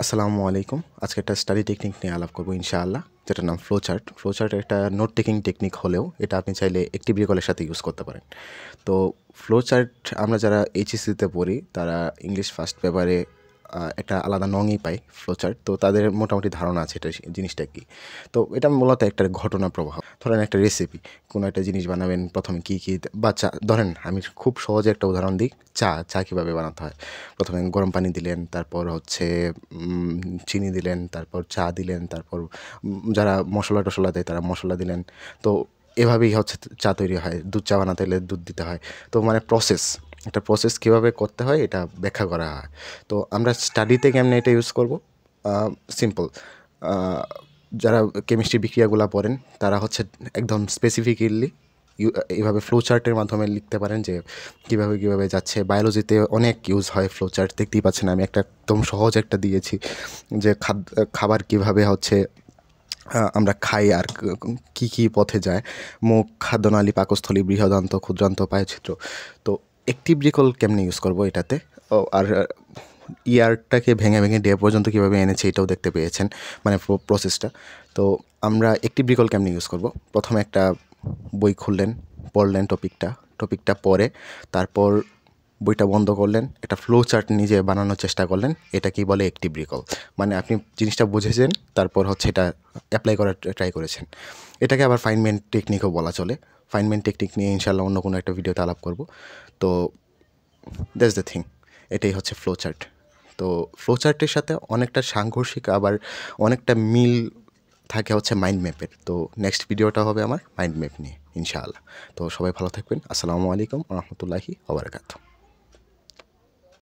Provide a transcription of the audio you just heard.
আসসালামু আলাইকুম। আজকে একটা স্টাডি টেকনিক নিয়ে আলাপ করব ইনশাআল্লাহ, যেটার নাম ফ্লো চার্ট। ফ্লো চার্ট একটা নোট টেকিং টেকনিক হলেও এটা আপনি চাইলে অ্যাক্টিভ রিকলের সাথে ইউজ করতে পারেন। তো ফ্লো চার্ট আমরা যারা এইচএসসিতে পড়ি তারা ইংলিশ ফার্স্ট পেপারে একটা আলাদা নংই পাই ফ্লো চার্ট। তো তাদের মোটামুটি ধারণা আছে এটা জিনিসটা কী। তো এটা মূলত একটা ঘটনা প্রবাহ। ধরেন একটা রেসিপি, কোনো একটা জিনিস বানাবেন, প্রথমে কী কী বা চা, ধরেন আমি খুব সহজে একটা উদাহরণ দিই, চা কীভাবে বানাতে হয়। প্রথমে গরম পানি দিলেন, তারপর হচ্ছে চিনি দিলেন, তারপর চা দিলেন, তারপর যারা মশলা টশলা দেয় তারা মশলা দিলেন। তো এভাবেই হচ্ছে চা তৈরি হয়। দুধ চা বানাতে হলে দুধ দিতে হয়। তো মানে একটা প্রসেস কীভাবে করতে হয় এটা ব্যাখ্যা করা হয়। তো আমরা স্টাডিতে কেমনে এটা ইউজ করব? সিম্পল। যারা কেমিস্ট্রি বিক্রিয়াগুলো পড়েন তারা হচ্ছে একদম স্পেসিফিক্যালি এইভাবে ফ্লো চার্টের মাধ্যমে লিখতে পারেন যে কীভাবে যাচ্ছে। বায়োলজিতে অনেক ইউজ হয় ফ্লো চার্ট, দেখতেই পাচ্ছেন আমি একটা একদম সহজ একটা দিয়েছি যে খাবার কীভাবে হচ্ছে আমরা খাই আর কী কী পথে যায়। মুখ, খাদ্যনালী, পাকস্থলী, বৃহদান্ত, ক্ষুদ্রান্ত, পায়ুছিদ্র। তো অ্যাক্টিভ রিকল কেমনে ইউজ করব এটাতে। আর ইয়ারটাকে ভেঙে ভেঙে ডে পর্যন্ত কীভাবে এনেছে এটাও দেখতে পেয়েছেন, মানে প্রসেসটা। তো আমরা অ্যাক্টিভ রিকল কেমনে ইউজ করব? প্রথমে একটা বই খুললেন, পড়লেন টপিকটা পড়ে তারপর বইটা বন্ধ করলেন, একটা ফ্লো চার্ট নিজে বানানোর চেষ্টা করলেন। এটাকেই বলে অ্যাক্টিভ রিকল। মানে আপনি জিনিসটা বুঝেছেন, তারপর হচ্ছে এটা অ্যাপ্লাই করার ট্রাই করেছেন। এটাকে আবার ফাইনমেন্ট টেকনিকও বলা চলে। ফাইনমেন্ট টেকনিক নিয়ে ইনশাআল্লাহ অন্য কোনো একটা ভিডিওতে আলাপ করব। তো দ্যাটস দ্য থিং, এটাই হচ্ছে ফ্লো চার্ট। তো ফ্লো চার্টের সাথে অনেকটা সাংঘর্ষিক আবার অনেকটা মিল থাকে হচ্ছে মাইন্ড ম্যাপের। তো নেক্সট ভিডিওটা হবে আমার মাইন্ড ম্যাপ নিয়ে ইনশাআল্লাহ। তো সবাই ভালো থাকবেন। আসসালামু আলাইকুম ওয়া রাহমাতুল্লাহি ওয়া বারাকাতুহু।